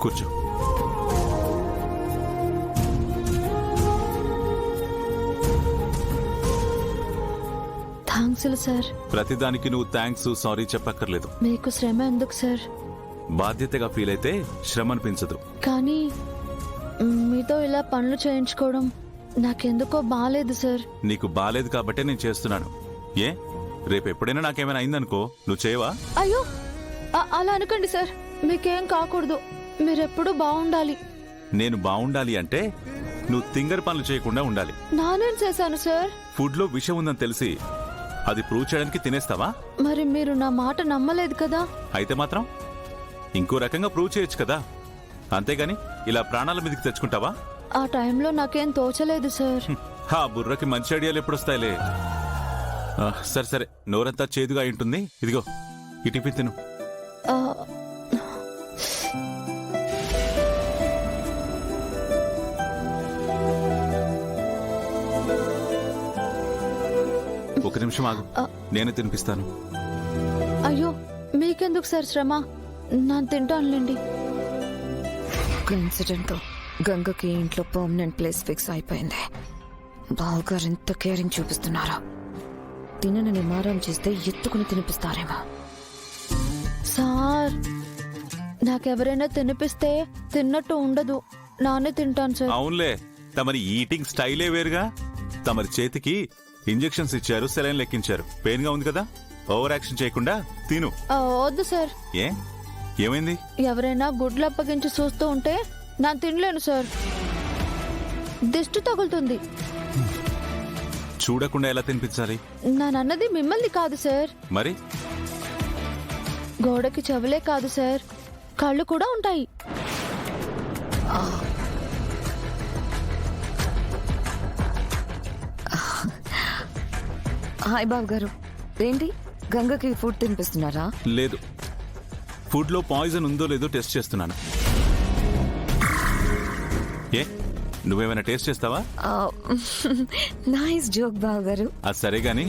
కూర్చో. Thanks sir. ప్రతిదానికి నువ్వు థ్యాంక్స్ సారీ చెప్పక్కర్లేదు. మీకు శ్రమ ఎందుకు సార్? బాధ్యతగా ఫీల్ అయితే శ్రమ అనిపించదు. కానీ మీతో ఇలా పనులు చేయించుకోవడం నాకెందుకో బాలేదు సార్. నీకు బాలేదు కాబట్టే నేను చేస్తున్నాను. ఏ రేపు ఎప్పుడైనా నాకేమైనా అయిందనుకో నువ్వు చేయవా? అయ్యో అలా అనకండి సార్. మీకేం కాకూడదు. మీరెప్పుడు బాగుండాలి. నేను బాగుండాలి అంటే నువ్వు తింగర్ పనులు చేయకుండా ఉండాలి. నానేం చేశాను సార్? ఫుడ్ లో విషం ఉందని తెలిసి అది ప్రూవ్ చేయడానికి తినేస్తావా? మరి మీరు నా మాట నమ్మలేదు కదా. అయితే మాత్రం ఇంకో రకంగా ప్రూవ్ చేయొచ్చు కదా, అంతేగాని ఇలా ప్రాణాల మీదకి తెచ్చుకుంటావా? ఆ టైంలో నాకేం తోచలేదు సార్. హా బుర్రకి మంచి ఐడియాలు ఎప్పుడు వస్తాయిలే. సరే సరే, నోరంతా చేదుగా ఉంటుంది. ఇదిగో ఈ టిఫిన్ తిను. ఆ, ఒక నిమిషం ఆగు, నేను తినిపిస్తాను. అయ్యో మీకెందుకు సార్ శ్రమ? నేను తింటానులేండి. ఒక ఇన్సిడెంట్ గంగకి ఇంట్లో పర్మనెంట్ ప్లేస్ ఫిక్స్ అయిపోయింది. బావగారు ఎంత కేరింగ్ చూపిస్తున్నారా? తినని నిమారం చేస్తే ఎత్తుకుని తినిపిస్తారేమో. సార్ నాకెవరైనా తినిపిస్తే తిన్నట్టు ఉండదు. నానే తింటాను సార్. అవునులే, తమరి ఈటింగ్ స్టైలే వేరుగా. తమరి చేతికి ఇంజెక్షన్స్ ఇచ్చారు, సెలైన్ లెక్కించారు. పెయిన్ గా ఉంది కదా, ఓవర్ యాక్షన్ చేయకుండా తిను. వద్దు సార్. ఏమైంది? ఎవరైనా గుడ్లు అప్పగించి చూస్తూ ఉంటే నేను తినలేను సార్. దిష్టి తగులుతుంది. చూడకుండా ఎలా తినిపించాలి? నాన్నది మిమ్మల్ని కాదు సార్. మరి గోడకి చెవులే కాదు సార్, కళ్ళు కూడా ఉంటాయి. హాయ్ బావగారు, ఏంటి గంగకి ఫుడ్ తినిపిస్తున్నారా? లేదు, ఫుడ్ లో పాయిజన్ ఉందో లేదో టెస్ట్ చేస్తున్నాను. ఏ నువ్వేమైనా టేస్ట్ చేస్తావా? నైస్ జోక్ బావగారు. అది సరే గాని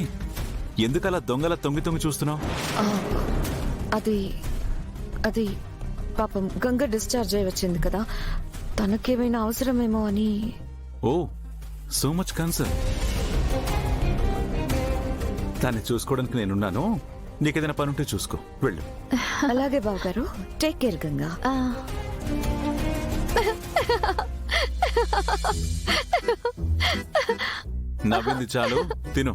ఎందుకలా దొంగల తొంగి తొంగి చూస్తున్నావు? అది అది పాపం గంగ డిశ్చార్జ్ అయి వచ్చింది కదా, తనకేమైనా అవసరమేమో అని. ఓ సో మచ్ కన్సర్న్. దాన్ని చూసుకోవడానికి నేనున్నాను. నీకేదైనా పని ఉంటే చూసుకో, వెళ్ళు. అలాగే బావగారు, టేక్ కేర్ గంగా. నవ్వింది చాలు, తిను.